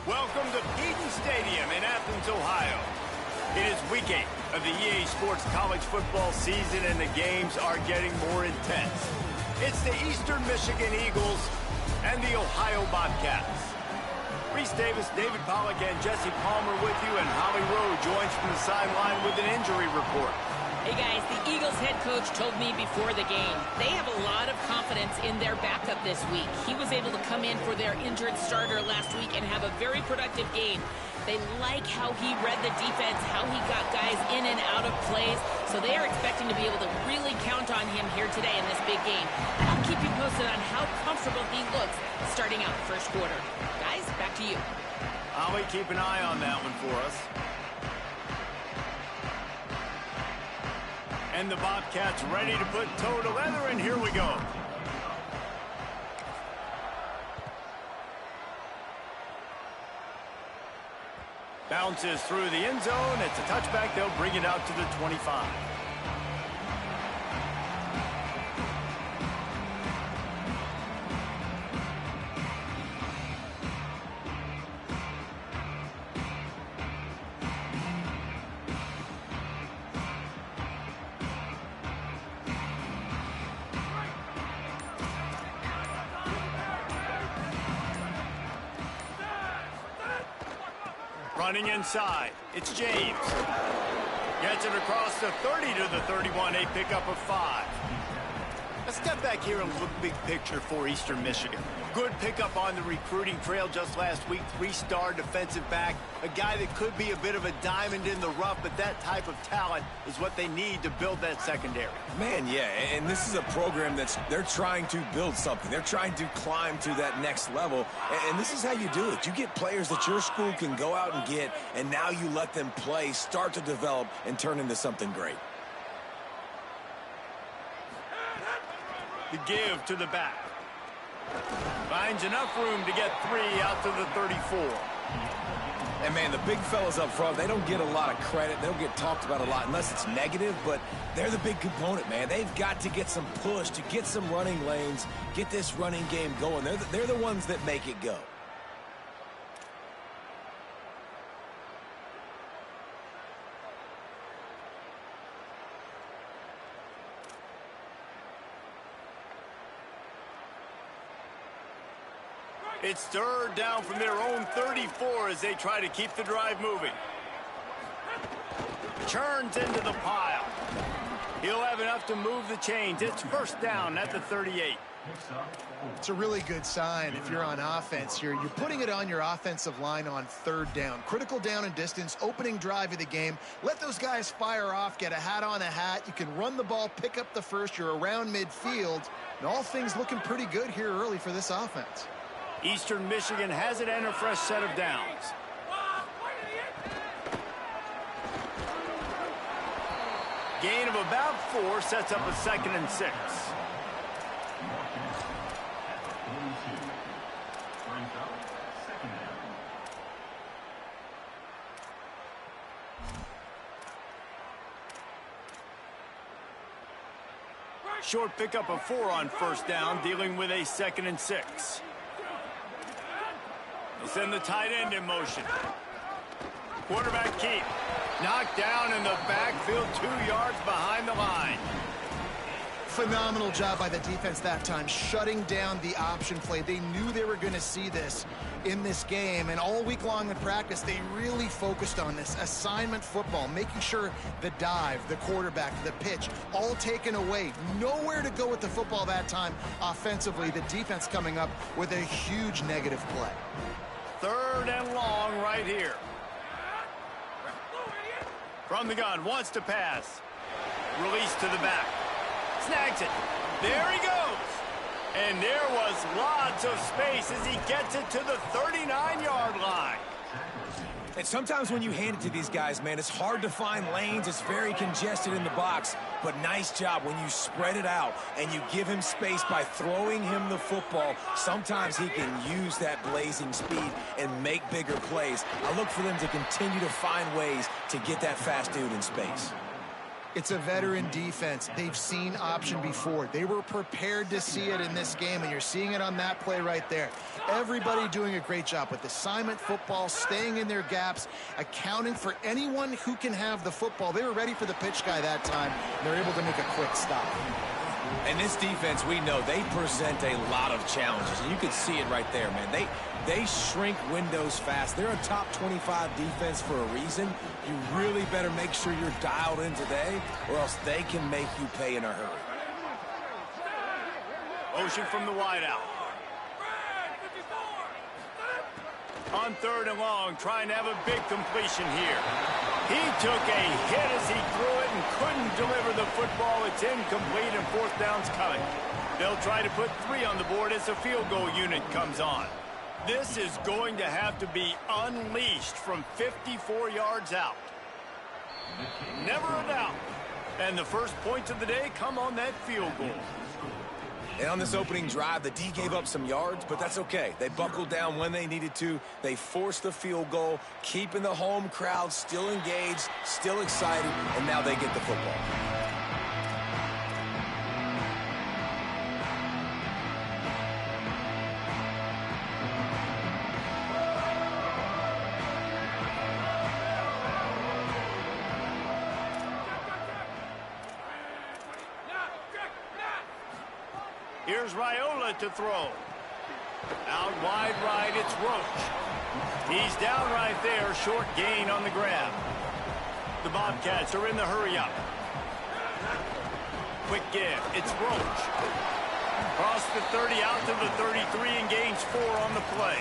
Welcome to Eden Stadium in Athens, Ohio. It is week 8 of the EA Sports college football season, and the games are getting more intense. It's the Eastern Michigan Eagles and the Ohio Bobcats. Reese Davis, David Pollack, and Jesse Palmer with you, and Holly Rowe joins from the sideline with an injury report. Hey guys, the Eagles head coach told me before the game they have a lot of confidence in their backup this week. He was able to come in for their injured starter last week and have a very productive game. They like how he read the defense, how he got guys in and out of plays, so they are expecting to be able to really count on him here today in this big game. And I'll keep you posted on how comfortable he looks starting out the first quarter. Guys, back to you. Holly, keep an eye on that one for us. And the Bobcats ready to put toe to leather, and here we go. Bounces through the end zone. It's a touchback. They'll bring it out to the 25. Running inside, it's James. Gets it across the 30 to the 31, a pickup of 5. Let's step back here and look big picture for Eastern Michigan. Good pickup on the recruiting trail just last week. 3-star defensive back, a guy that could be a bit of a diamond in the rough, but that type of talent is what they need to build that secondary. Man, yeah, and this is a program they're trying to build something. They're trying to climb to that next level, and this is how you do it. You get players that your school can go out and get, and now you let them play, start to develop, and turn into something great. The give to the back. Finds enough room to get 3 out to the 34. And, man, the big fellas up front, they don't get a lot of credit. They don't get talked about a lot unless it's negative, but they're the big component, man. They've got to get some push, to get some running lanes, get this running game going. They're the ones that make it go. It's third down from their own 34 as they try to keep the drive moving. Churns into the pile. He'll have enough to move the chains. It's first down at the 38. It's a really good sign if you're on offense here. You're putting it on your offensive line on third down. Critical down and distance, opening drive of the game. Let those guys fire off, get a hat on a hat. You can run the ball, pick up the first. You're around midfield. And all things looking pretty good here early for this offense. Eastern Michigan has it and a fresh set of downs. Gain of about 4 sets up a 2nd and 6. Short pickup of 4 on first down, dealing with a 2nd and 6. They send the tight end in motion. Quarterback keep. Knocked down in the backfield, 2 yards behind the line. Phenomenal job by the defense that time, shutting down the option play. They knew they were going to see this in this game, and all week long in practice, they really focused on this assignment football, making sure the dive, the quarterback, the pitch, all taken away. Nowhere to go with the football that time offensively. The defense coming up with a huge negative play. Third and long right here. From the gun, wants to pass. Release to the back. Snags it. There he goes. And there was lots of space as he gets it to the 39-yard line. And sometimes when you hand it to these guys, man, it's hard to find lanes. It's very congested in the box. But nice job when you spread it out and you give him space by throwing him the football. Sometimes he can use that blazing speed and make bigger plays. I look for them to continue to find ways to get that fast dude in space. It's a veteran defense. They've seen option before. They were prepared to see it in this game, and you're seeing it on that play right there. Everybody doing a great job with assignment football, staying in their gaps, accounting for anyone who can have the football. They were ready for the pitch guy that time, and they're able to make a quick stop. And this defense, we know, they present a lot of challenges. And you can see it right there, man. They shrink windows fast. They're a top 25 defense for a reason. You really better make sure you're dialed in today, or else they can make you pay in a hurry. Motion from the wideout. On 3rd and long, trying to have a big completion here. He took a hit as he threw it and couldn't deliver the football. It's incomplete and 4th down's coming. They'll try to put 3 on the board as the field goal unit comes on. This is going to have to be unleashed from 54 yards out. Never a doubt. And the first points of the day come on that field goal. And on this opening drive, the D gave up some yards, but that's okay. They buckled down when they needed to. They forced the field goal, keeping the home crowd still engaged, still excited, and now they get the football. Here's Raiola to throw. Out wide right, it's Roach. He's down right there, short gain on the grab. The Bobcats are in the hurry up. Quick give, it's Roach. Across the 30, out to the 33, and gains 4 on the play.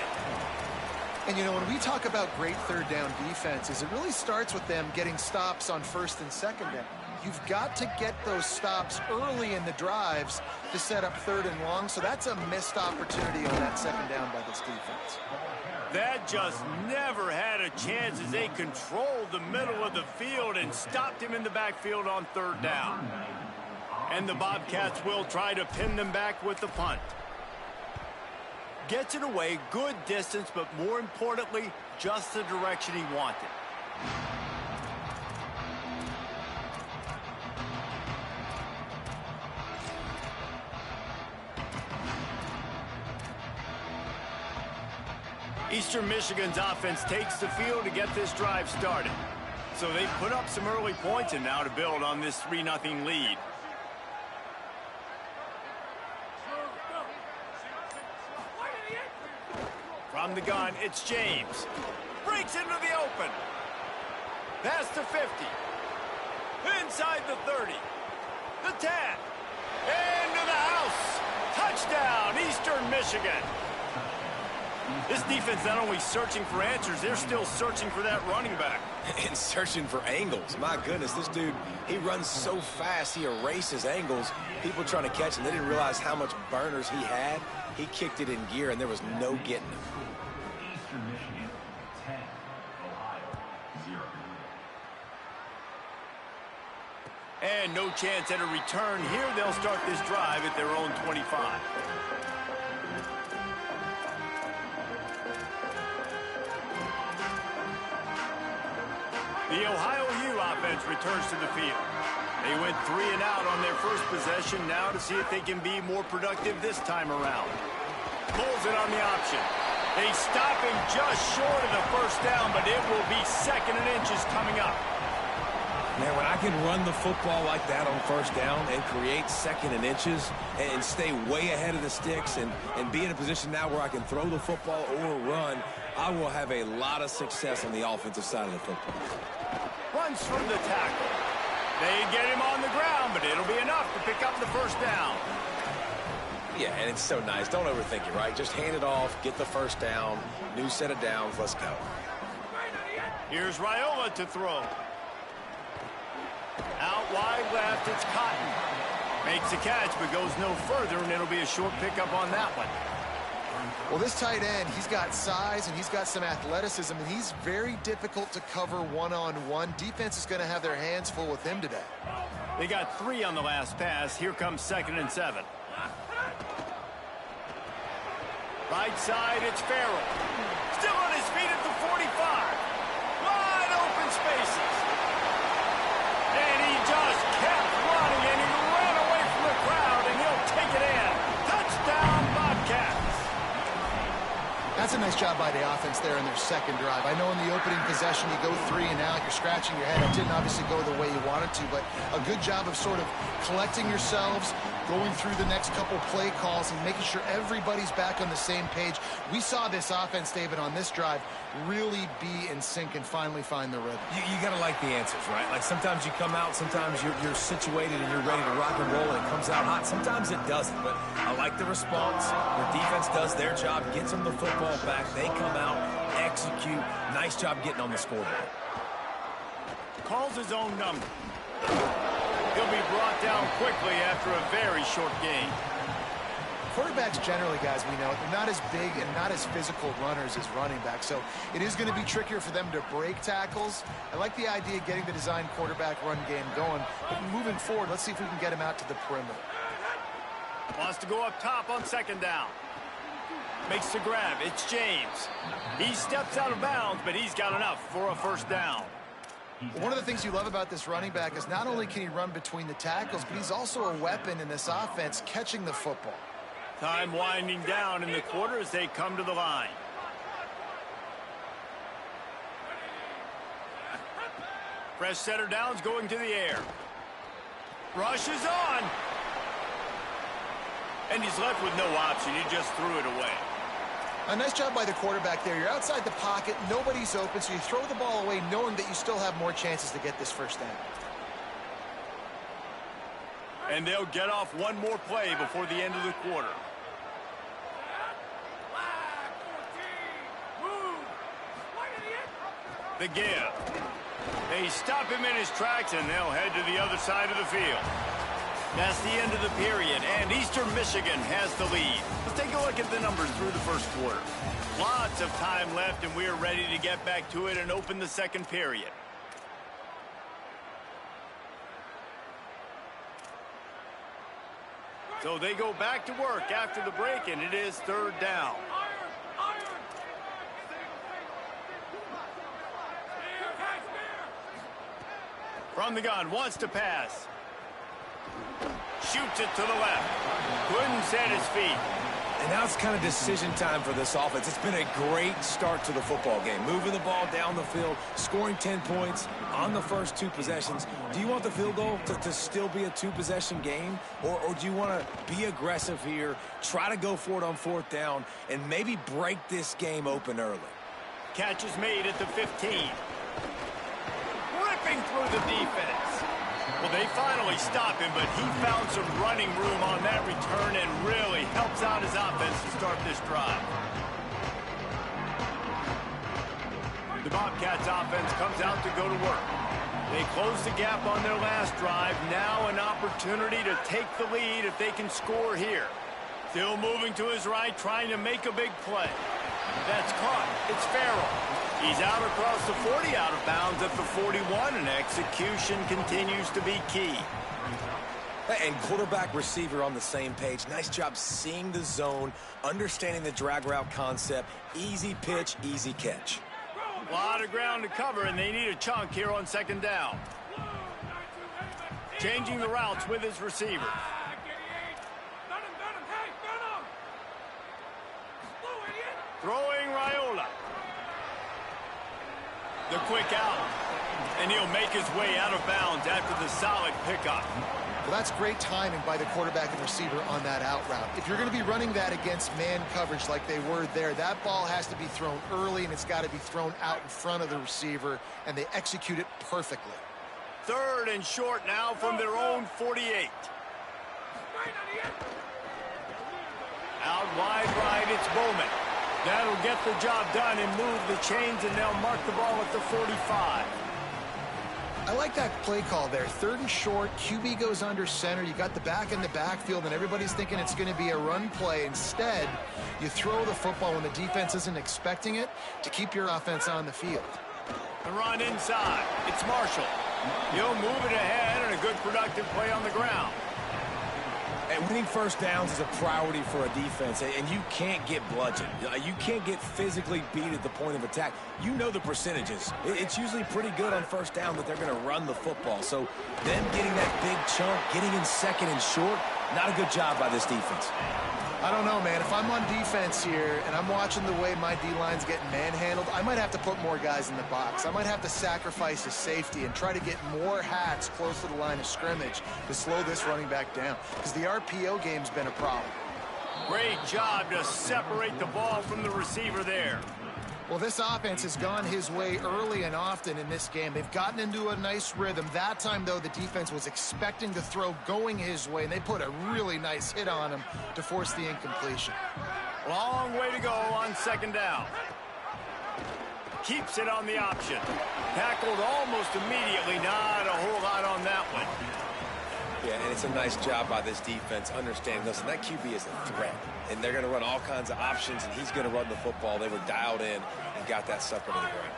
And, you know, when we talk about great 3rd down defenses, it really starts with them getting stops on 1st and 2nd down. You've got to get those stops early in the drives to set up 3rd and long, so that's a missed opportunity on that 2nd down by this defense. That just never had a chance as they controlled the middle of the field and stopped him in the backfield on 3rd down. And the Bobcats will try to pin them back with the punt. Gets it away, good distance, but more importantly, just the direction he wanted. Eastern Michigan's offense takes the field to get this drive started. So they put up some early points and now to build on this 3-0 lead. From the gun, it's James. Breaks into the open. Past the 50. Inside the 30. The 10. Into the house. Touchdown, Eastern Michigan. This defense not only searching for answers, they're still searching for that running back. And searching for angles. My goodness, this dude, he runs so fast, he erases angles. People trying to catch him, they didn't realize how much burners he had. He kicked it in gear, and there was no getting him. Eastern Michigan, 10, Ohio, 0. And no chance at a return here. They'll start this drive at their own 25. The Ohio U offense returns to the field. They went 3 and out on their first possession. Now to see if they can be more productive this time around. Pulls it on the option. They stop him just short of the first down, but it will be 2nd and inches coming up. Man, when I can run the football like that on 1st down and create 2nd and inches and stay way ahead of the sticks and be in a position now where I can throw the football or run, I will have a lot of success on the offensive side of the football. Runs from the tackle. They get him on the ground, but it'll be enough to pick up the first down. Yeah, and it's so nice. Don't overthink it, right? Just hand it off, get the first down, new set of downs, let's go. Here's Raiola to throw. Out wide left, it's Cotton. Makes a catch, but goes no further, and it'll be a short pickup on that one. Well, this tight end, he's got size and he's got some athleticism, and he's very difficult to cover one-on-one. Defense is going to have their hands full with him today. They got 3 on the last pass. Here comes 2nd and 7. Right side, it's Farrell. Still on his feet at the 45. Wide open spaces. And he just kept running, and he ran away from the crowd, and he'll take it in. Touchdown, Bobcats. That's a nice job by the offense there in their second drive. I know in the opening possession you go 3 and out, you're scratching your head. It didn't obviously go the way you wanted to, but a good job of sort of collecting yourselves, going through the next couple play calls and making sure everybody's back on the same page. We saw this offense, David, on this drive really be in sync and finally find the rhythm. You got to like the answers, right? Like sometimes you come out, sometimes you're situated and you're ready to rock and roll and it comes out hot. Sometimes it doesn't, but I like the response. Your defense does their job, gets them the football back. They come out, execute. Nice job getting on the scoreboard. Calls his own number. He'll be brought down quickly after a very short game. Quarterbacks generally, guys, we know, they're not as big and not as physical runners as running backs, so it is going to be trickier for them to break tackles. I like the idea of getting the design quarterback run game going, but moving forward, let's see if we can get him out to the perimeter. Wants to go up top on second down. Makes the grab. It's James. He steps out of bounds, but he's got enough for a first down. One of the things you love about this running back is not only can he run between the tackles, but he's also a weapon in this offense, catching the football. Time winding down in the quarter as they come to the line. Fresh setter downs going to the air. Rush is on. And he's left with no option. He just threw it away. A nice job by the quarterback there. You're outside the pocket, nobody's open, so you throw the ball away knowing that you still have more chances to get this first down. And they'll get off one more play before the end of the quarter. The give. They stop him in his tracks, and they'll head to the other side of the field. That's the end of the period, and Eastern Michigan has the lead. Let's take a look at the numbers through the first quarter. Lots of time left, and we're ready to get back to it and open the second period. So they go back to work after the break, and it is third down. From the gun, wants to pass. Shoots it to the left. Couldn't set his feet. And now it's kind of decision time for this offense. It's been a great start to the football game. Moving the ball down the field, scoring 10 points on the first 2 possessions. Do you want the field goal to still be a 2-possession game? Or do you want to be aggressive here, try to go for it on 4th down, and maybe break this game open early? Catch is made at the 15. Ripping through the defense. Well, they finally stop him, but he found some running room on that return and really helps out his offense to start this drive. The Bobcats offense comes out to go to work. They close the gap on their last drive. Now an opportunity to take the lead if they can score here. Still moving to his right, trying to make a big play. That's caught. It's Farrell. He's out across the 40, out of bounds at the 41, and execution continues to be key. And quarterback receiver on the same page. Nice job seeing the zone, understanding the drag route concept. Easy pitch, easy catch. A lot of ground to cover, and they need a chunk here on second down. Changing the routes with his receivers. Throwing Raiola. The quick out. And he'll make his way out of bounds after the solid pickup. Well, that's great timing by the quarterback and receiver on that out route. If you're going to be running that against man coverage like they were there, that ball has to be thrown early, and it's got to be thrown out in front of the receiver, and they execute it perfectly. 3rd and short now from their own 48. Out wide right, it's Bowman. That'll get the job done and move the chains, and they'll mark the ball at the 45. I like that play call there. 3rd and short, QB goes under center. You got the back in the backfield, and everybody's thinking it's going to be a run play. Instead, you throw the football when the defense isn't expecting it to keep your offense on the field. The run inside. It's Marshall. He'll move it ahead, and a good productive play on the ground. And winning first downs is a priority for a defense, and you can't get bludgeoned. You can't get physically beat at the point of attack. You know the percentages. It's usually pretty good on first down that they're going to run the football. So them getting that big chunk, getting in second and short, not a good job by this defense. I don't know, man. If I'm on defense here and I'm watching the way my D-line's getting manhandled, I might have to put more guys in the box. I might have to sacrifice a safety and try to get more hacks close to the line of scrimmage to slow this running back down, because the RPO game's been a problem. Great job to separate the ball from the receiver there. Well, this offense has gone his way early and often in this game. They've gotten into a nice rhythm. That time, though, the defense was expecting the throw going his way, and they put a really nice hit on him to force the incompletion. Long way to go on second down. Keeps it on the option. Tackled almost immediately. Not a whole lot on that one. Yeah, and it's a nice job by this defense understanding, listen, that QB is a threat, and they're going to run all kinds of options, and he's going to run the football. They were dialed in and got that sucker to the ground.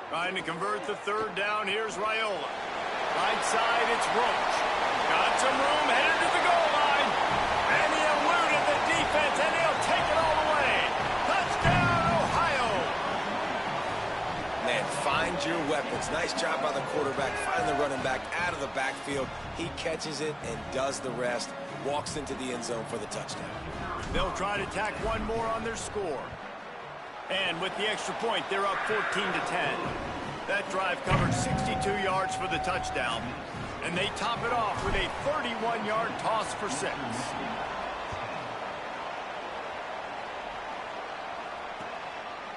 Trying to convert the third down. Here's Raiola. Right side, it's Roach. Got some room, headed to the goal line. And he eluded the defense, and he'll take it all the way. Touchdown, Ohio. Man, find your weapons. Nice job by the quarterback. Find the running back out of the backfield. He catches it and does the rest. Walks into the end zone for the touchdown. They'll try to tack one more on their score. And with the extra point, they're up 14-10. That drive covered 62 yards for the touchdown. And they top it off with a 31-yard toss for 6.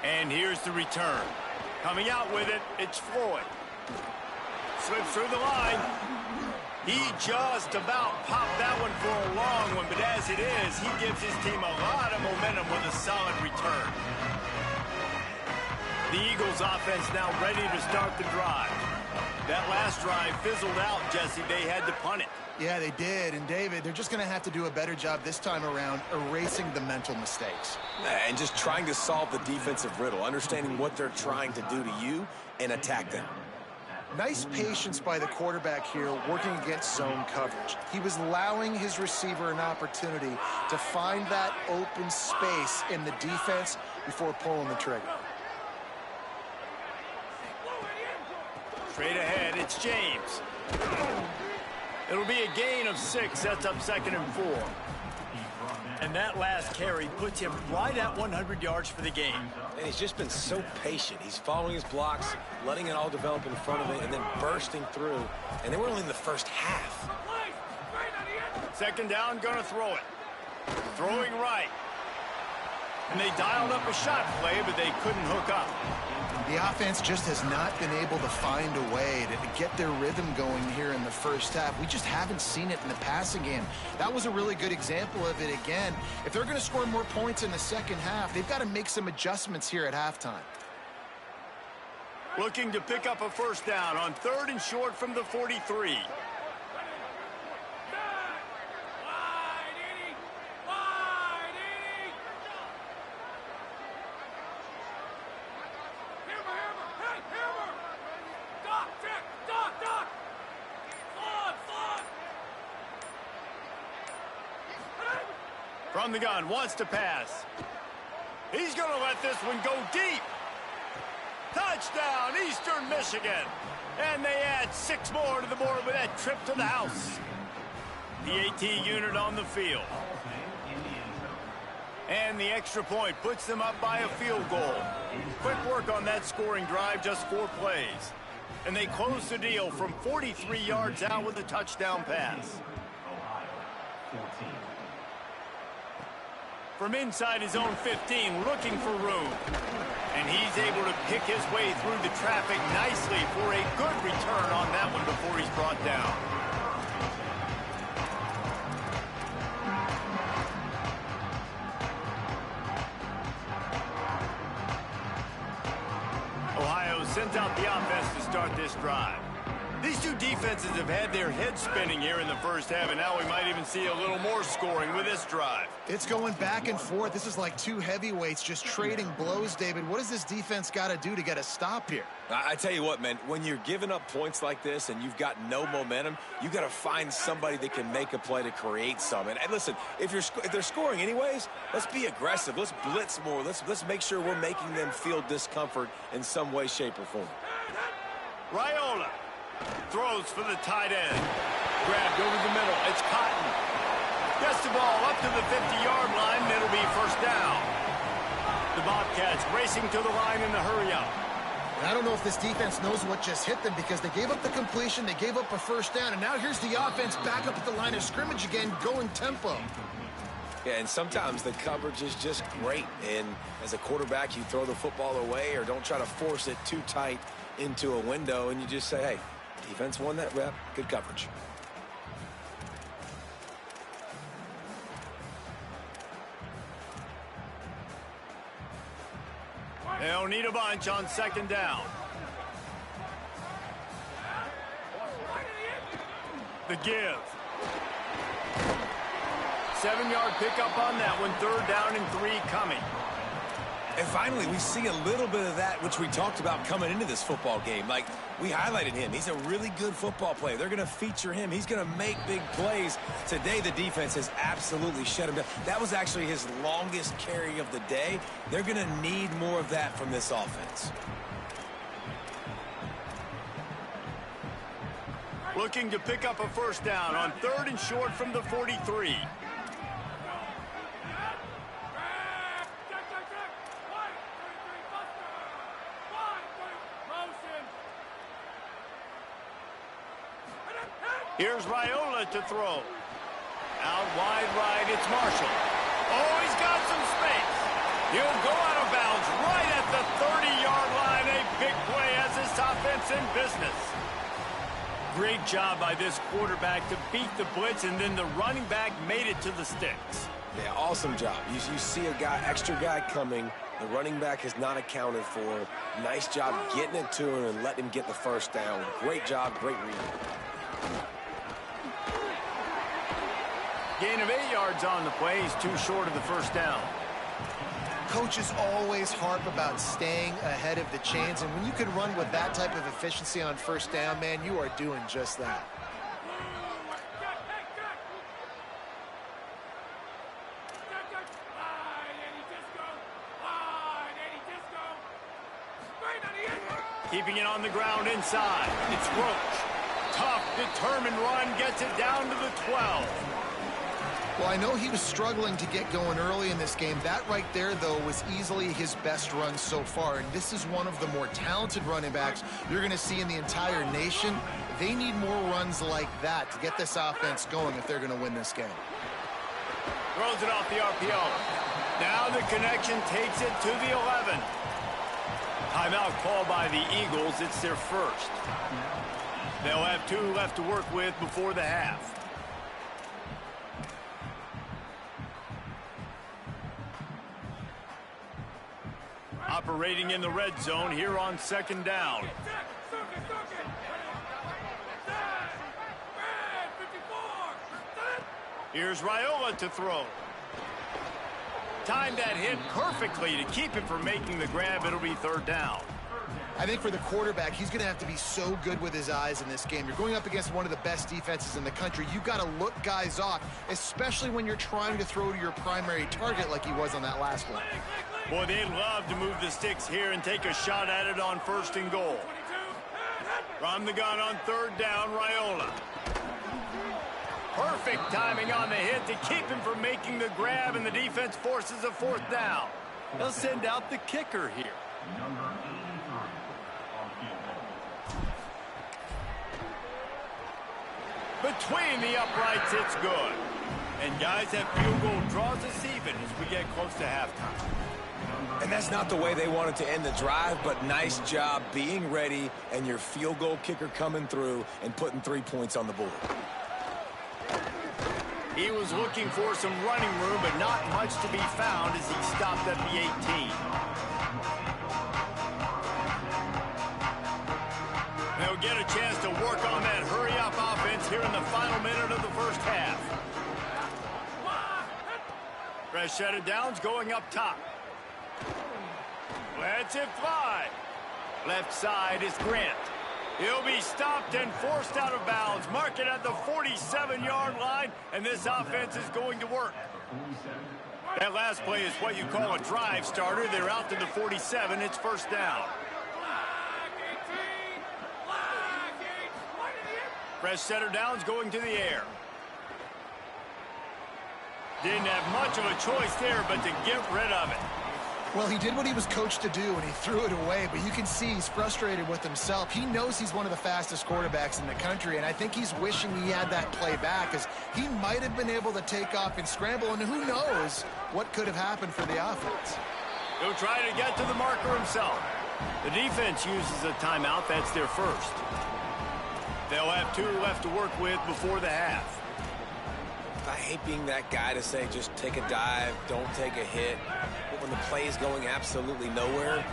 And here's the return. Coming out with it, it's Floyd. Slips through the line. He just about popped that one for a long one, but as it is, he gives his team a lot of momentum with a solid return. The Eagles offense now ready to start the drive. That last drive fizzled out, Jesse. They had to punt it. Yeah, they did. And, David, they're just going to have to do a better job this time around erasing the mental mistakes. And just trying to solve the defensive riddle, understanding what they're trying to do to you and attack them. Nice patience by the quarterback here working against zone coverage. He was allowing his receiver an opportunity to find that open space in the defense before pulling the trigger. Straight ahead, it's James. It'll be a gain of 6. That's up 2nd and 4. And that last carry puts him right at 100 yards for the game. And he's just been so patient. He's following his blocks, letting it all develop in front of him, and then bursting through. And they were only in the first half. 2nd down, gonna throw it. Throwing right. And they dialed up a shot play, but they couldn't hook up. The offense just has not been able to find a way to get their rhythm going here in the first half. We just haven't seen it in the passing game. That was a really good example of it again. If they're going to score more points in the second half, they've got to make some adjustments here at halftime. Looking to pick up a first down on 3rd and short from the 43. From the gun, wants to pass. He's going to let this one go deep. Touchdown, Eastern Michigan. And they add 6 more to the board with that trip to the house. The AT unit on the field. And the extra point puts them up by a field goal. Quick work on that scoring drive, just 4 plays. And they close the deal from 43 yards out with a touchdown pass. From inside his own 15, looking for room. And he's able to pick his way through the traffic nicely for a good return on that one before he's brought down. Ohio sends out the offense to start this drive. These two defenses have had their heads spinning here in the first half, and now we might even see a little more scoring with this drive. It's going back and forth. This is like two heavyweights just trading blows, David. What does this defense got to do to get a stop here? I tell you what, man, when you're giving up points like this and you've got no momentum, you got to find somebody that can make a play to create some. And listen, if they're scoring anyways, let's be aggressive. Let's blitz more. Let's make sure we're making them feel discomfort in some way, shape, or form. Raiola throws for the tight end. Grabbed over the middle. It's Cotton. Gets the ball up to the 50-yard line, and it'll be first down. The Bobcats racing to the line in the hurry-up. And I don't know if this defense knows what just hit them because they gave up the completion, they gave up a first down, and now here's the offense back up at the line of scrimmage again, going tempo. Yeah, and sometimes the coverage is just great. And as a quarterback, you throw the football away or don't try to force it too tight into a window, and you just say, hey, defense won that rep, good coverage. They'll need a bunch on second down. The give. 7-yard pickup on that one. Third down and 3 coming. And finally, we see a little bit of that, which we talked about coming into this football game. Like, we highlighted him. He's a really good football player. They're going to feature him. He's going to make big plays. Today, the defense has absolutely shut him down. That was actually his longest carry of the day. They're going to need more of that from this offense. Looking to pick up a first down on 3rd and short from the 43. Here's Raiola to throw. Out wide right, it's Marshall. Oh, he's got some space. He'll go out of bounds right at the 30-yard line. A big play as this offense in business. Great job by this quarterback to beat the blitz, and then the running back made it to the sticks. Yeah, awesome job. You see a extra guy coming. The running back is not accounted for. Nice job getting it to him and letting him get the first down. Great job, great read. Gain of 8 yards on the play. He's too short of the first down. Coaches always harp about staying ahead of the chains, and when you can run with that type of efficiency on first down, man, you are doing just that. Keeping it on the ground inside. It's Roach. Tough, determined run, gets it down to the 12. Well, I know he was struggling to get going early in this game. That right there, though, was easily his best run so far. And this is one of the more talented running backs you're going to see in the entire nation. They need more runs like that to get this offense going if they're going to win this game. Throws it off the RPO. Now the connection takes it to the 11. Timeout called by the Eagles. It's their first. They'll have 2 left to work with before the half. Operating in the red zone here on second down. Here's Raiola to throw. Timed that hit perfectly to keep him from making the grab. It'll be third down. I think for the quarterback, he's going to have to be so good with his eyes in this game. You're going up against one of the best defenses in the country. You've got to look guys off, especially when you're trying to throw to your primary target like he was on that last one. Boy, they'd love to move the sticks here and take a shot at it on 1st and goal. From the gun on 3rd down, Raiola. Perfect timing on the hit to keep him from making the grab, and the defense forces a 4th down. They'll send out the kicker here. Number 83 on field goal. Between the uprights, it's good. And guys, that field goal draws us even as we get close to halftime. And that's not the way they wanted to end the drive, but nice job being ready and your field goal kicker coming through and putting 3 points on the board. He was looking for some running room, but not much to be found as he stopped at the 18. They'll get a chance to work on that hurry-up offense here in the final minute of the first half. Fresh set of downs going up top. Lets it fly. Left side is Grant. He'll be stopped and forced out of bounds. Mark it at the 47-yard line, and this offense is going to work. That last play is what you call a drive starter. They're out to the 47. It's first down. Fresh set of downs going to the air. Didn't have much of a choice there but to get rid of it. Well, he did what he was coached to do, and he threw it away, but you can see he's frustrated with himself. He knows he's one of the fastest quarterbacks in the country, and I think he's wishing he had that play back, because he might have been able to take off and scramble, and who knows what could have happened for the offense. He'll try to get to the marker himself. The defense uses a timeout. That's their first. They'll have 2 left to work with before the half. I hate being that guy to say just take a dive, don't take a hit. But when the play is going absolutely nowhere,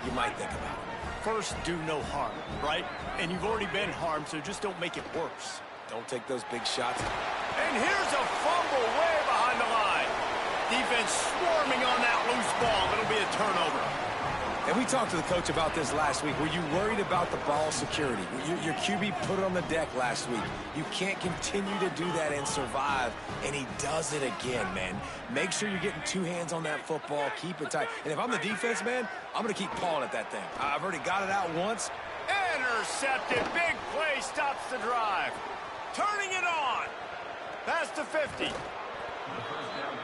you might think about it. First, do no harm, right? And you've already been harmed, so just don't make it worse. Don't take those big shots. And here's a fumble way behind the line. Defense swarming on that loose ball. It'll be a turnover. And we talked to the coach about this last week. Were you worried about the ball security? Your QB put it on the deck last week. You can't continue to do that and survive, and he does it again, man. Make sure you're getting 2 hands on that football. Keep it tight. And if I'm the defense, man, I'm going to keep pawing at that thing. I've already got it out once. Intercepted. Big play stops the drive. Turning it on. Past the 50.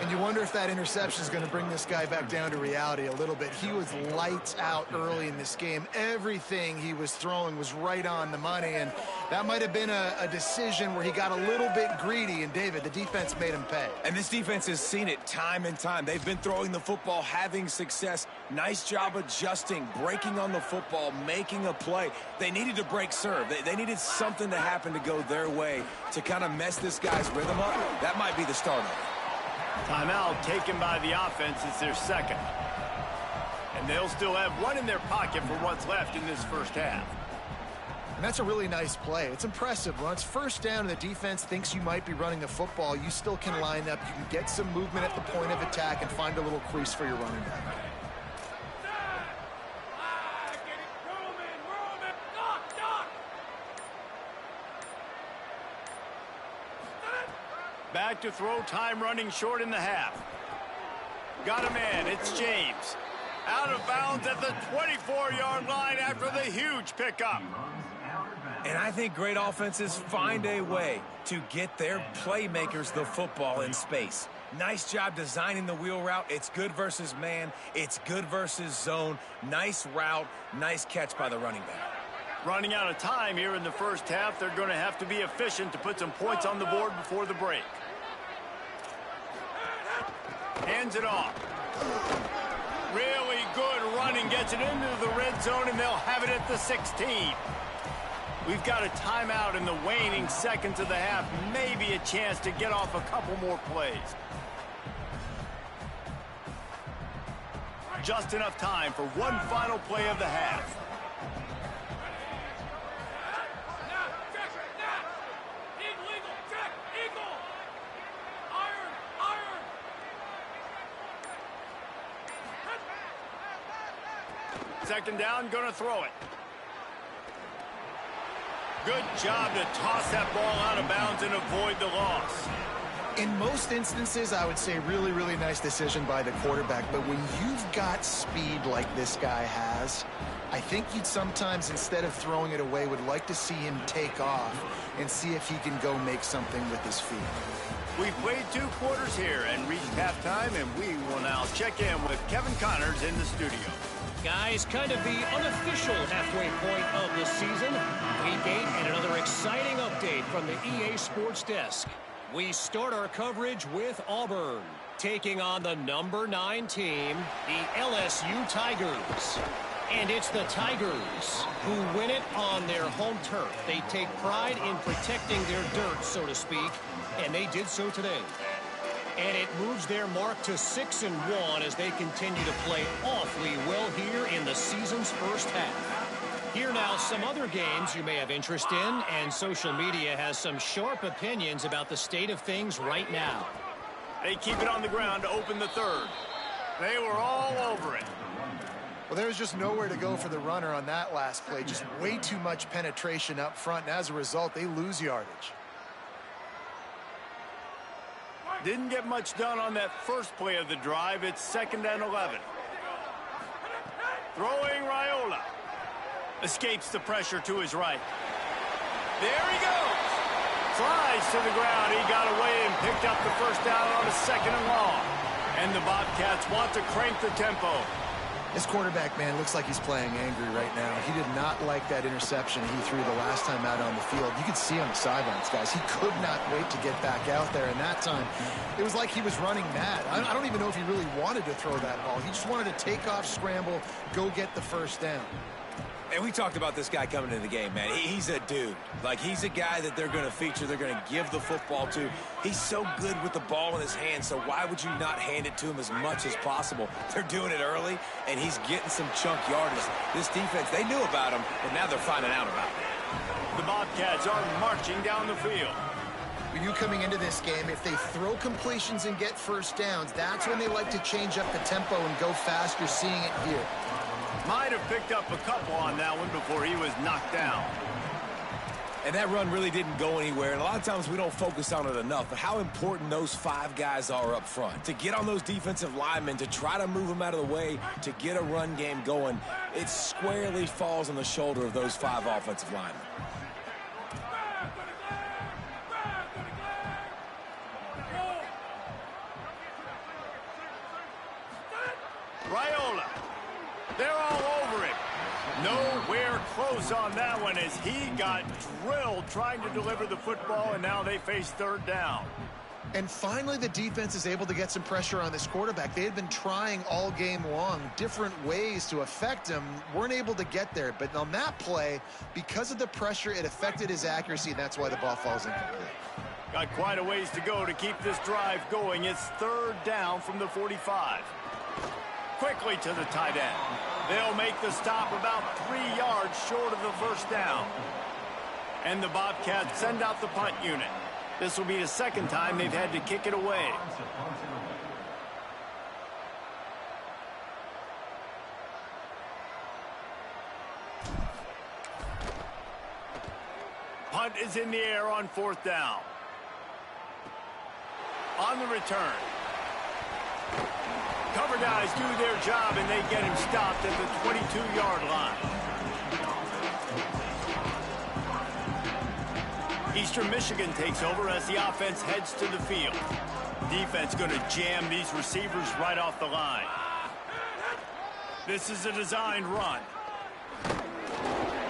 And you wonder if that interception is going to bring this guy back down to reality a little bit. He was lights out early in this game. Everything he was throwing was right on the money, and that might have been a decision where he got a little bit greedy, and David, the defense made him pay. And this defense has seen it time and time. They've been throwing the football, having success. Nice job adjusting, breaking on the football, making a play. They needed to break serve. They needed something to happen to go their way to kind of mess this guy's rhythm up. That might be the start of it. Timeout taken by the offense. It's their second. And they'll still have 1 in their pocket for what's left in this first half. And that's a really nice play. It's impressive. When it's first down and the defense thinks you might be running the football, you still can line up. You can get some movement at the point of attack and find a little crease for your running back. Back to throw, time running short in the half. Got a man, it's James. Out of bounds at the 24-yard line after the huge pickup. And I think great offenses find a way to get their playmakers the football in space. Nice job designing the wheel route. It's good versus man. It's good versus zone. Nice route. Nice catch by the running back. Running out of time here in the first half. They're going to have to be efficient to put some points on the board before the break. Hands it off. Really good running. Gets it into the red zone, and they'll have it at the 16. We've got a timeout in the waning seconds of the half. Maybe a chance to get off a couple more plays. Just enough time for one final play of the half. Second down, going to throw it. Good job to toss that ball out of bounds and avoid the loss. In most instances, I would say really, really nice decision by the quarterback. But when you've got speed like this guy has, I think you'd sometimes, instead of throwing it away, would like to see him take off and see if he can go make something with his feet. We've played 2 quarters here and reached halftime, and we will now check in with Kevin Connors in the studio. Guys, kind of the unofficial halfway point of the season. Week 8 and another exciting update from the EA Sports Desk. We start our coverage with Auburn, taking on the number 9 team, the LSU Tigers. And it's the Tigers who win it on their home turf. They take pride in protecting their dirt, so to speak, and they did so today. And it moves their mark to 6-1 as they continue to play awfully well here in the season's first half. Here now, some other games you may have interest in, and social media has some sharp opinions about the state of things right now. They keep it on the ground to open the third. They were all over it. Well, there was just nowhere to go for the runner on that last play. Just way too much penetration up front, and as a result, they lose yardage. Didn't get much done on that first play of the drive. It's 2nd and 11. Throwing Raiola. Escapes the pressure to his right. There he goes. Flies to the ground. He got away and picked up the first down on a 2nd and long. And the Bobcats want to crank the tempo. This quarterback, man, looks like he's playing angry right now. He did not like that interception he threw the last time out on the field. You could see on the sidelines, guys. He could not wait to get back out there. And that time, it was like he was running mad. I don't even know if he really wanted to throw that ball. He just wanted to take off, scramble, go get the first down. And we talked about this guy coming into the game, man. He's a dude. Like, he's a guy that they're going to feature, they're going to give the football to. He's so good with the ball in his hand, so why would you not hand it to him as much as possible? They're doing it early, and he's getting some chunk yardage. This defense, they knew about him, but now they're finding out about him. The Bobcats are marching down the field. We knew coming into this game, if they throw completions and get first downs, that's when they like to change up the tempo and go fast. You're seeing it here. Might have picked up a couple on that one before he was knocked down. And that run really didn't go anywhere. And a lot of times we don't focus on it enough, but how important those 5 guys are up front. To get on those defensive linemen, to try to move them out of the way, to get a run game going, it squarely falls on the shoulder of those 5 offensive linemen. Raiola. They're all over him. Nowhere close on that one as he got drilled trying to deliver the football, and now they face 3rd down. And finally, the defense is able to get some pressure on this quarterback. They had been trying all game long different ways to affect him, weren't able to get there. But on that play, because of the pressure, it affected his accuracy, and that's why the ball falls incomplete. Got quite a ways to go to keep this drive going. It's 3rd down from the 45. Quickly to the tight end. They'll make the stop about 3 yards short of the first down. And the Bobcats send out the punt unit. This will be the 2nd time they've had to kick it away. Punt is in the air on 4th down. On the return. Cover guys do their job, and they get him stopped at the 22-yard line. Eastern Michigan takes over as the offense heads to the field. Defense going to jam these receivers right off the line. This is a designed run.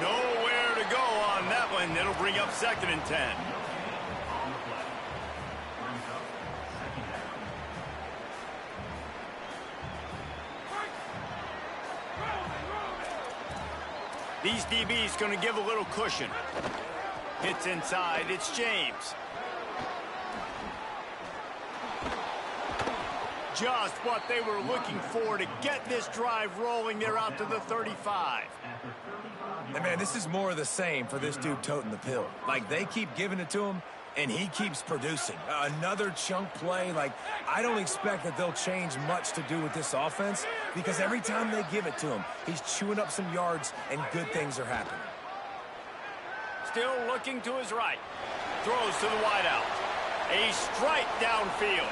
Nowhere to go on that one. It'll bring up 2nd and 10. These DBs going to give a little cushion. Hits inside. It's James. Just what they were looking for to get this drive rolling. They're out to the 35. And, man, this is more of the same for this dude toting the pill. Like, they keep giving it to him, and he keeps producing. Another chunk play. Like, I don't expect that they'll change much to do with this offense because every time they give it to him, he's chewing up some yards and good things are happening. Still looking to his right. Throws to the wideout. A strike downfield.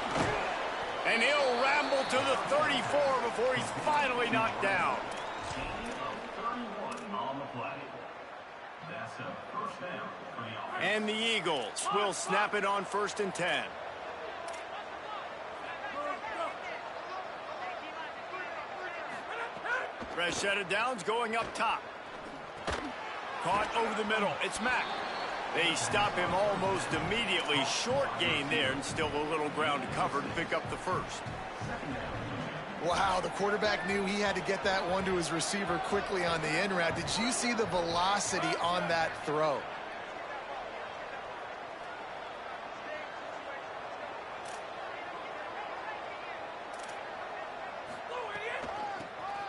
And he'll ramble to the 34 before he's finally knocked down. And the Eagles will snap it on 1st and 10. Fresh set of downs going up top. Caught over the middle. It's Mack. They stop him almost immediately. Short gain there, and still a little ground to cover to pick up the first. Wow, the quarterback knew he had to get that one to his receiver quickly on the in route. Did you see the velocity on that throw?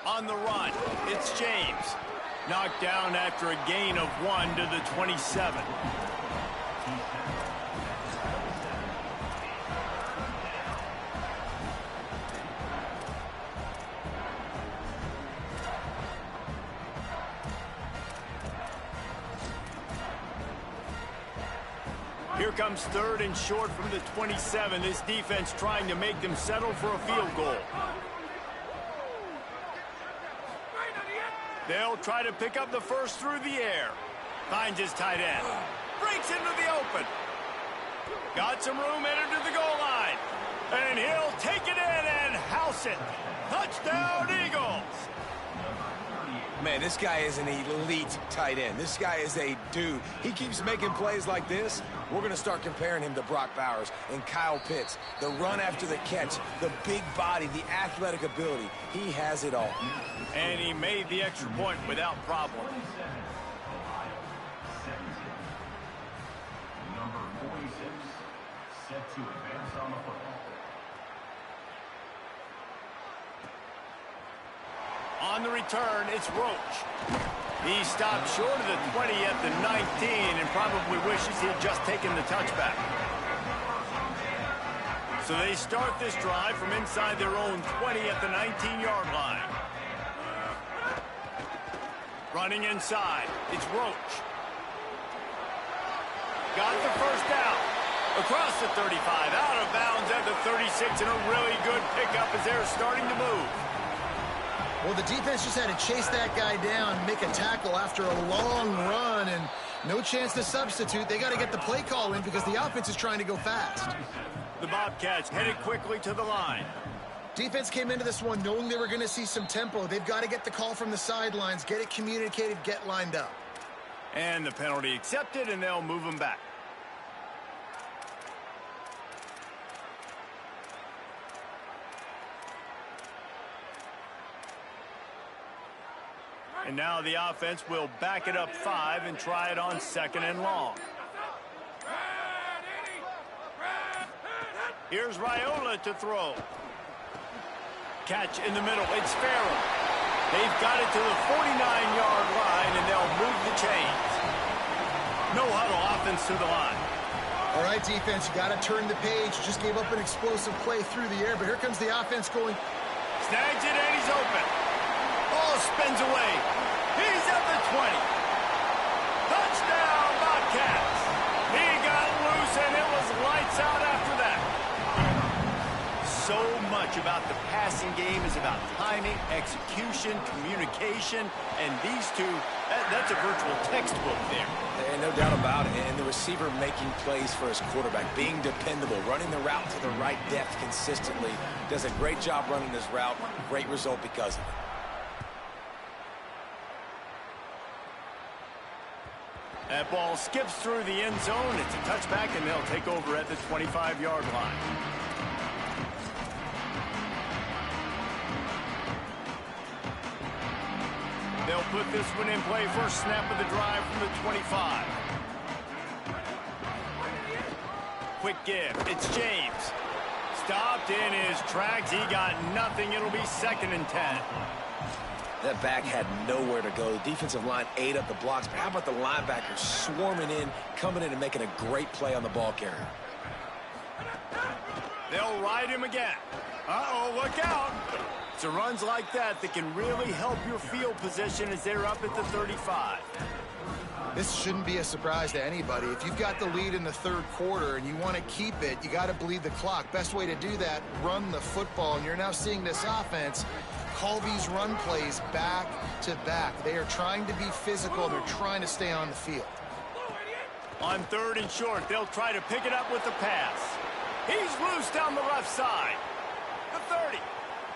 On the run, it's James. Knocked down after a gain of 1 to the 27. Here comes 3rd and short from the 27. This defense trying to make them settle for a field goal. They'll try to pick up the first through the air. Finds his tight end. Breaks into the open. Got some room, entered to the goal line. And he'll take it in and house it. Touchdown, Eagles! Man, this guy is an elite tight end. This guy is a dude. He keeps making plays like this. We're going to start comparing him to Brock Bowers and Kyle Pitts. The run after the catch, the big body, the athletic ability. He has it all. And he made the extra point without problem. Number 46, set to advance on the football. On the return, it's Roach. He stopped short of the 20 at the 19 and probably wishes he had just taken the touchback. So they start this drive from inside their own 20 at the 19-yard line. Running inside, it's Roach. Got the first down. Across the 35, out of bounds at the 36, and a really good pickup as they're starting to move. Well, the defense just had to chase that guy down, make a tackle after a long run, and no chance to substitute. They got to get the play call in because the offense is trying to go fast. The Bobcats headed quickly to the line. Defense came into this one knowing they were going to see some tempo. They've got to get the call from the sidelines, get it communicated, get lined up. And the penalty accepted, and they'll move them back. And now the offense will back it up 5 and try it on 2nd and long. Here's Raiola to throw. Catch in the middle. It's Farrell. They've got it to the 49-yard line, and they'll move the chains. No huddle, offense to the line. All right, defense, you got to turn the page. Just gave up an explosive play through the air, but here comes the offense going. Snags it, and he's open. Ball spins away. He's at the 20. Touchdown, Bobcats. He got loose, and it was lights out after that. So much about the passing game is about timing, execution, communication, and these two, that's a virtual textbook there. And no doubt about it. And the receiver making plays for his quarterback, being dependable, running the route to the right depth consistently. Does a great job running this route. Great result because of it. That ball skips through the end zone. It's a touchback, and they'll take over at the 25-yard line. They'll put this one in play. First snap of the drive from the 25. Quick give. It's James. Stopped in his tracks. He got nothing. It'll be 2nd and 10. That back had nowhere to go. The defensive line ate up the blocks. But how about the linebackers swarming in, coming in and making a great play on the ball carrier? They'll ride him again. Uh-oh, look out. It's runs like that that can really help your field position as they're up at the 35. This shouldn't be a surprise to anybody. If you've got the lead in the 3rd quarter and you want to keep it, you got to bleed the clock. Best way to do that, run the football. And you're now seeing this offense call these run plays back to back. They are trying to be physical. They're trying to stay on the field. On 3rd and short, they'll try to pick it up with the pass. He's loose down the left side. The 30,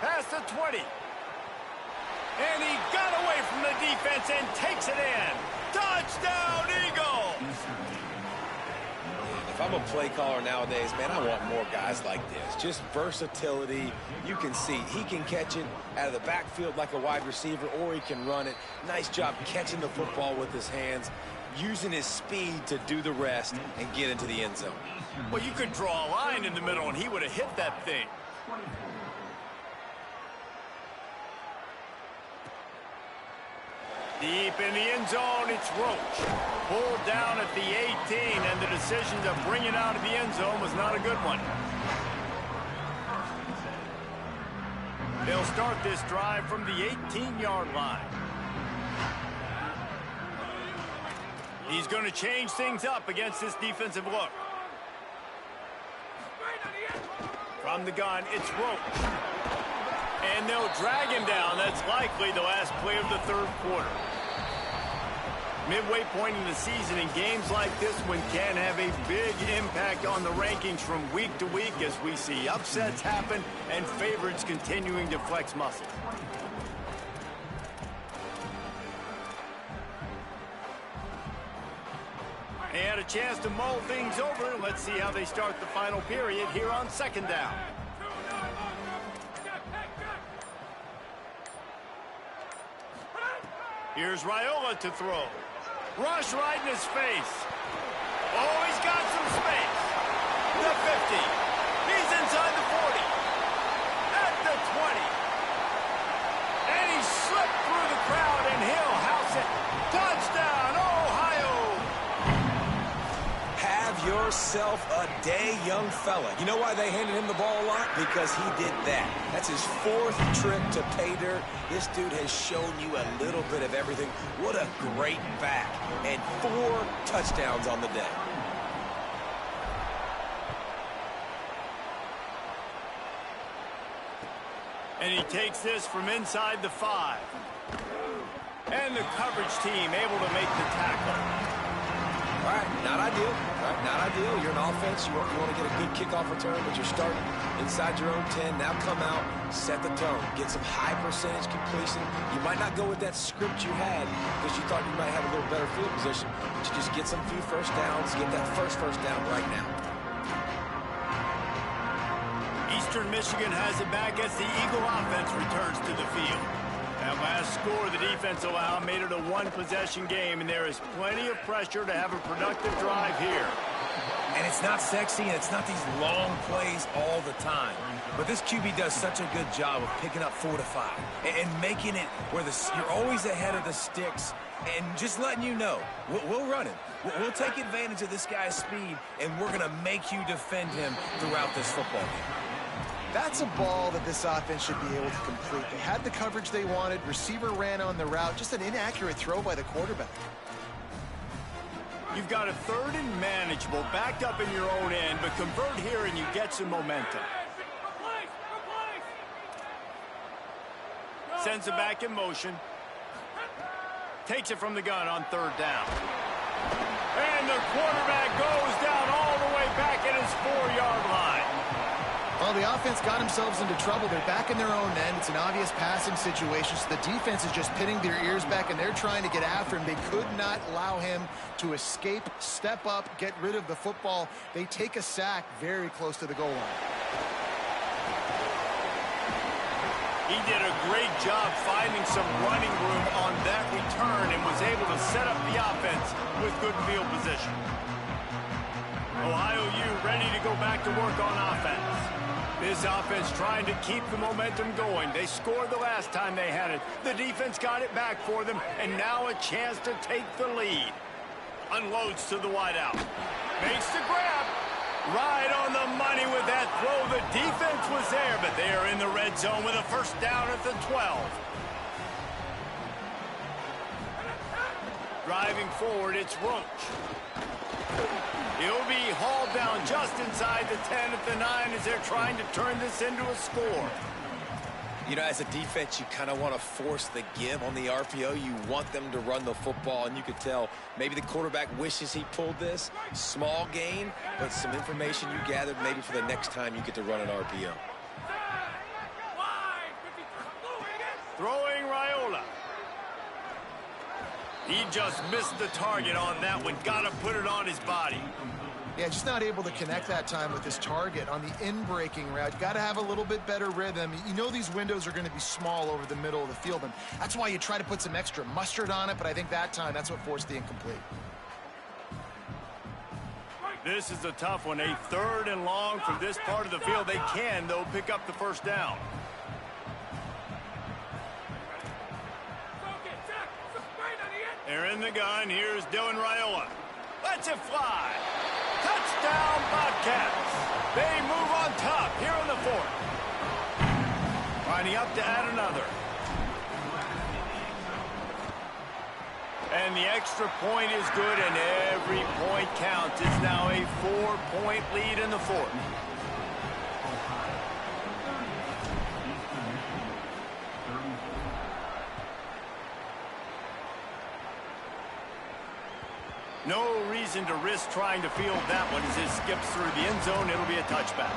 past the 20. And he got away from the defense and takes it in. Touchdown, Eagles! If I'm a play caller nowadays, man, I want more guys like this. Just versatility. You can see he can catch it out of the backfield like a wide receiver, or he can run it. Nice job catching the football with his hands, using his speed to do the rest and get into the end zone. Well, you could draw a line in the middle, and he would have hit that thing. Deep in the end zone, it's Roach. Pulled down at the 18, and the decision to bring it out of the end zone was not a good one. They'll start this drive from the 18-yard line. He's going to change things up against this defensive look. From the gun, it's Roach. And they'll drag him down. That's likely the last play of the third quarter. Midway point in the season, and games like this one can have a big impact on the rankings from week to week as we see upsets happen and favorites continuing to flex muscle. They had a chance to mull things over. Let's see how they start the final period here on second down. Here's Raiola to throw. Rush right in his face. Oh, he's got some space. The 50. He's inside the 40. At the 20. And he slipped through the crowd, and he'll house it. Touchdown, Ohio! Have yourself a day, young fella. You know why they handed him the ball a lot? Because he did that. That's his fourth trip to pay dirt. This dude has shown you a little bit of everything. What a great back. And 4 touchdowns on the day. And he takes this from inside the 5. And the coverage team able to make the tackle. All right, not ideal. All right, not ideal. You're an offense. You want to get a good kickoff return, but you're starting inside your own 10. Now come out, set the tone, get some high percentage completion. You might not go with that script you had because you thought you might have a little better field position, but you just get some few first downs, get that first down right now. Eastern Michigan has it back as the Eagle offense returns to the field. That last score the defense allowed made it a one-possession game, and there is plenty of pressure to have a productive drive here. And it's not sexy, and it's not these long plays all the time. But this QB does such a good job of picking up 4 to 5 and making it where you're always ahead of the sticks and just letting you know, we'll run him. We'll take advantage of this guy's speed, and we're going to make you defend him throughout this football game. That's a ball that this offense should be able to complete. They had the coverage they wanted. Receiver ran on the route. Just an inaccurate throw by the quarterback. You've got a 3rd and manageable backed up in your own end, but convert here and you get some momentum. Sends it back in motion. Takes it from the gun on 3rd down. And the quarterback goes down all the way back at his 4-yard line. Well, the offense got themselves into trouble. They're back in their own end. It's an obvious passing situation, so the defense is just pinning their ears back, and they're trying to get after him. They could not allow him to escape, step up, get rid of the football. They take a sack very close to the goal line. He did a great job finding some running room on that return and was able to set up the offense with good field position. Ohio U ready to go back to work on offense. This offense trying to keep the momentum going. They scored the last time they had it. The defense got it back for them, and now a chance to take the lead. Unloads to the wideout. Makes the grab. Right on the money with that throw. The defense was there, but they are in the red zone with a first down at the 12. Driving forward, it's Roach. He'll be hauled down just inside the 10 at the 9 as they're trying to turn this into a score. You know, as a defense, you kind of want to force the give on the RPO. You want them to run the football, and you could tell maybe the quarterback wishes he pulled this. Small gain, but some information you gathered maybe for the next time you get to run an RPO. Throwing Raiola. He just missed the target on that one. Got to put it on his body. Yeah, just not able to connect that time with his target on the in-breaking route. You got to have a little bit better rhythm. You know these windows are going to be small over the middle of the field, and that's why you try to put some extra mustard on it, but I think that time that's what forced the incomplete. This is a tough one. A 3rd and long from this part of the field. They can, though, pick up the first down. They're in the gun. Here's Dylan Raiola. Lets it fly. Touchdown, Bobcats. They move on top here in the fourth. Lining up to add another. And the extra point is good, and every point counts. It's now a 4-point lead in the fourth. No reason to risk trying to field that one as it skips through the end zone. It'll be a touchback.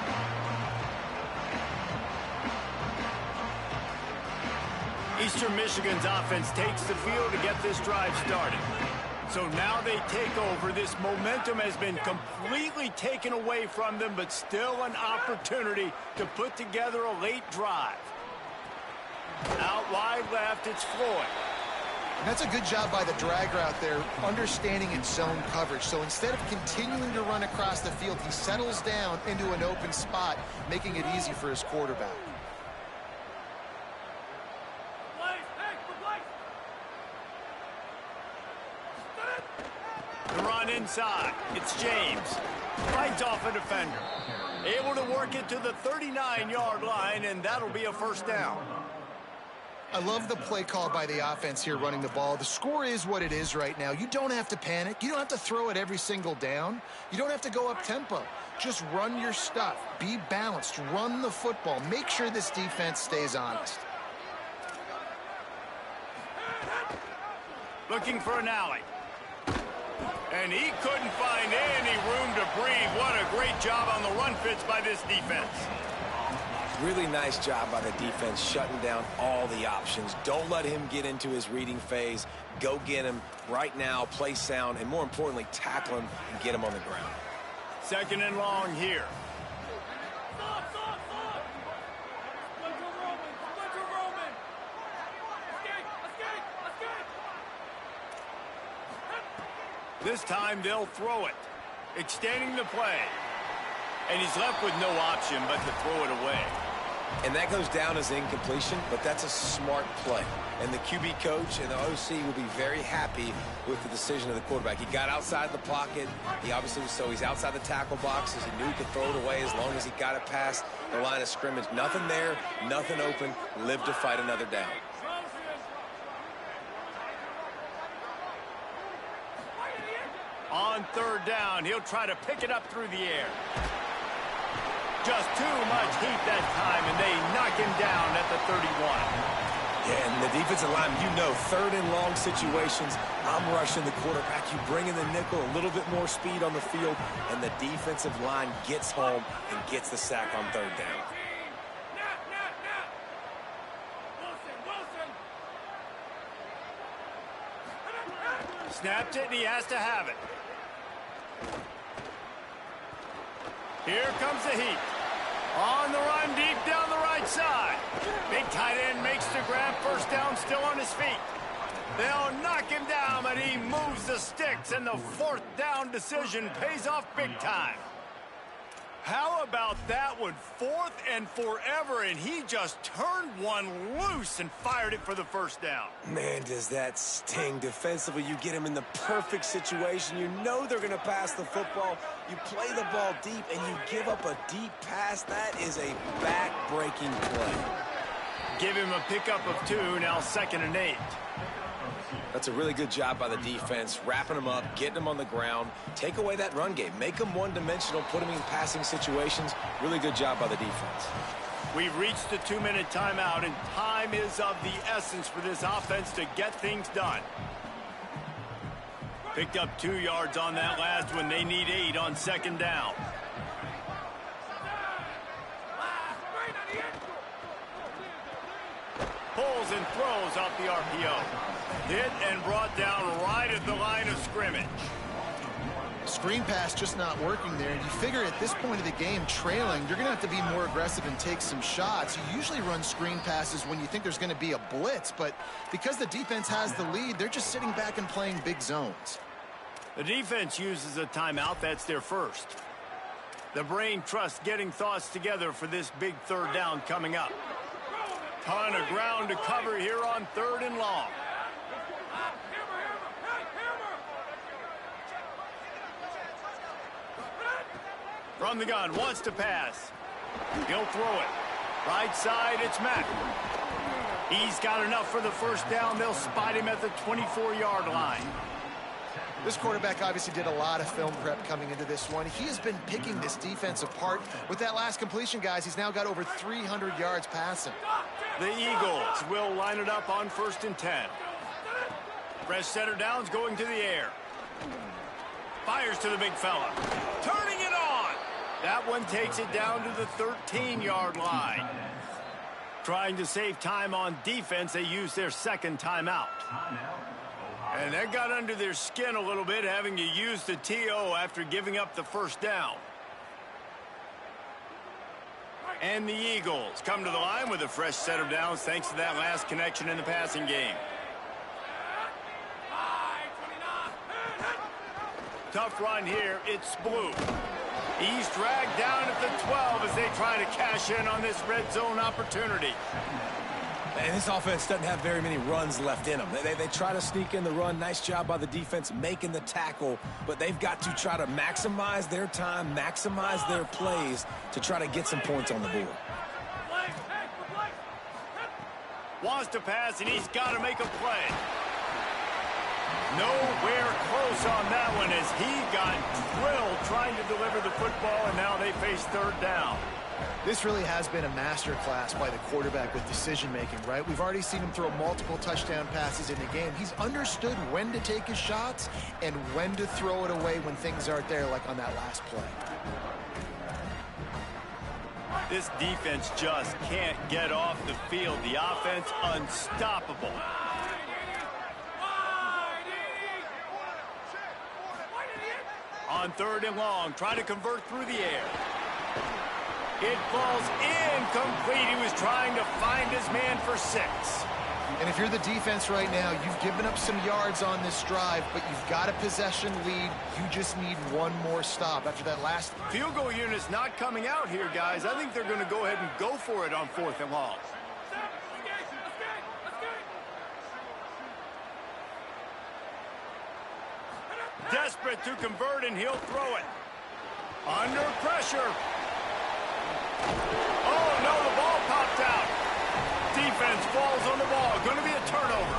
Eastern Michigan's offense takes the field to get this drive started. So now they take over. This momentum has been completely taken away from them, but still an opportunity to put together a late drive. Out wide left, it's Floyd. And that's a good job by the drag route there, understanding its zone coverage. So instead of continuing to run across the field, he settles down into an open spot, making it easy for his quarterback. The run inside. It's James. Fights off a defender. Able to work it to the 39-yard line, and that'll be a first down. I love the play call by the offense here running the ball. The score is what it is right now. You don't have to panic. You don't have to throw it every single down. You don't have to go up tempo. Just run your stuff. Be balanced. Run the football. Make sure this defense stays honest. Looking for an alley. And he couldn't find any room to breathe. What a great job on the run fits by this defense. Really nice job by the defense shutting down all the options. Don't let him get into his reading phase. Go get him right now, play sound, and more importantly, tackle him and get him on the ground. Second and long here. This time they'll throw it, extending the play. And he's left with no option but to throw it away. And that goes down as incompletion, but that's a smart play. And the QB coach and the OC will be very happy with the decision of the quarterback. He got outside the pocket. He obviously was he's outside the tackle boxes. He knew he could throw it away as long as he got it past the line of scrimmage. Nothing there, nothing open. Live to fight another down. On third down, he'll try to pick it up through the air. Just too much heat that time, and they knock him down at the 31. Yeah, and the defensive line, third and long situations, I'm rushing the quarterback. You bring in the nickel, a little bit more speed on the field, and the defensive line gets home and gets the sack on third down. Snapped it, and he has to have it. Here comes the heat. On the run, deep down the right side. Big tight end makes the grab. First down, still on his feet. They'll knock him down, but he moves the sticks, and the fourth down decision pays off big time. How about that one? Fourth and forever, and he just turned one loose and fired it for the first down. Man, does that sting. Defensively, you get him in the perfect situation. You know they're going to pass the football. You play the ball deep, and you give up a deep pass. That is a back-breaking play. Give him a pickup of 2, now 2nd and 8. That's a really good job by the defense, wrapping them up, getting them on the ground. Take away that run game. Make them one-dimensional, put them in passing situations. Really good job by the defense. We've reached the 2-minute timeout, and time is of the essence for this offense to get things done. Picked up 2 yards on that last one. They need 8 on 2nd down. Pulls and throws off the RPO. Hit and brought down right at the line of scrimmage. Screen pass just not working there. And you figure at this point of the game, trailing, you're going to have to be more aggressive and take some shots. You usually run screen passes when you think there's going to be a blitz, but because the defense has the lead, they're just sitting back and playing big zones. The defense uses a timeout. That's their first. The brain trust getting thoughts together for this big third down coming up. Ton of ground to cover here on 3rd and long. From the gun, wants to pass. He'll throw it. Right side, it's Mack. He's got enough for the first down. They'll spot him at the 24-yard line. This quarterback obviously did a lot of film prep coming into this one. He has been picking this defense apart. With that last completion, guys, he's now got over 300 yards passing. The Eagles will line it up on 1st and 10. Fresh center downs going to the air. Fires to the big fella. Turning it on. That one takes it down to the 13-yard line. Trying to save time on defense, they use their second timeout. And that got under their skin a little bit, having to use the TO after giving up the first down. And the Eagles come to the line with a fresh set of downs thanks to that last connection in the passing game. Tough run here. It's Blue. He's dragged down at the 12 as they try to cash in on this red zone opportunity. And this offense doesn't have very many runs left in them. They try to sneak in the run. Nice job by the defense making the tackle. But they've got to try to maximize their time, maximize their plays to try to get some points on the board. Wants to pass, and he's got to make a play. Nowhere close on that one as he got drilled trying to deliver the football, and now they face 3rd down. This really has been a master class by the quarterback with decision-making, right? We've already seen him throw multiple touchdown passes in the game. He's understood when to take his shots and when to throw it away when things aren't there, like on that last play. This defense just can't get off the field. The offense unstoppable. On 3rd and long, trying to convert through the air. It falls incomplete. He was trying to find his man for 6. And if you're the defense right now, you've given up some yards on this drive, but you've got a possession lead. You just need one more stop after that last. Field goal unit's not coming out here, guys. I think they're going to go ahead and go for it on 4th and long. Desperate to convert, and he'll throw it. Under pressure. Oh, no, the ball popped out. Defense falls on the ball. Going to be a turnover.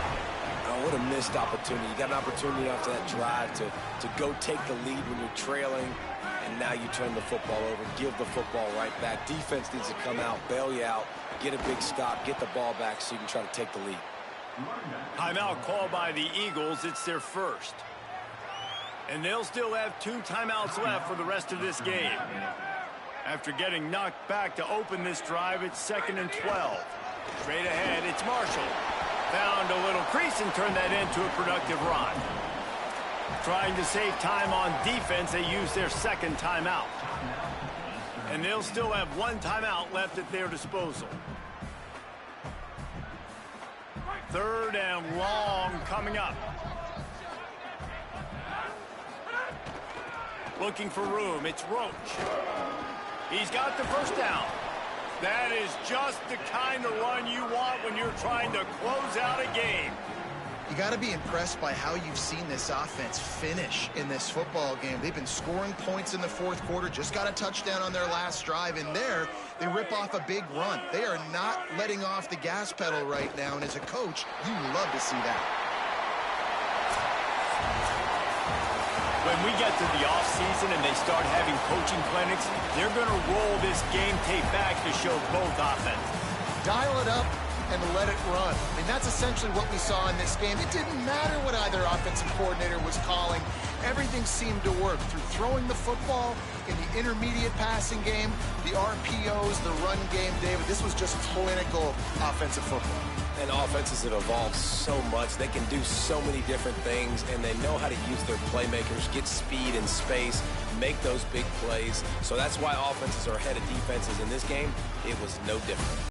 Oh, what a missed opportunity. You got an opportunity after that drive to go take the lead when you're trailing, and now you turn the football over, give the football right back. Defense needs to come out, bail you out, get a big stop, get the ball back so you can try to take the lead. Timeout called by the Eagles. It's their first. And they'll still have 2 timeouts left for the rest of this game. After getting knocked back to open this drive, it's 2nd and 12. Straight ahead, it's Marshall. Found a little crease and turned that into a productive run. Trying to save time on defense, they use their 2nd timeout. And they'll still have 1 timeout left at their disposal. 3rd and long coming up. Looking for room, it's Roach. He's got the first down. That is just the kind of run you want when you're trying to close out a game. You got to be impressed by how you've seen this offense finish in this football game. They've been scoring points in the 4th quarter, just got a touchdown on their last drive, and there they rip off a big run. They are not letting off the gas pedal right now, and as a coach, you love to see that. When we get to the offseason and they start having coaching clinics, they're going to roll this game tape back to show both offenses. Dial it up and let it run. I mean, that's essentially what we saw in this game. It didn't matter what either offensive coordinator was calling. Everything seemed to work through throwing the football, in the intermediate passing game, the RPOs, the run game, David. This was just clinical offensive football. And offenses have evolved so much. They can do so many different things, and they know how to use their playmakers, get speed and space, make those big plays. So that's why offenses are ahead of defenses in this game. It was no different.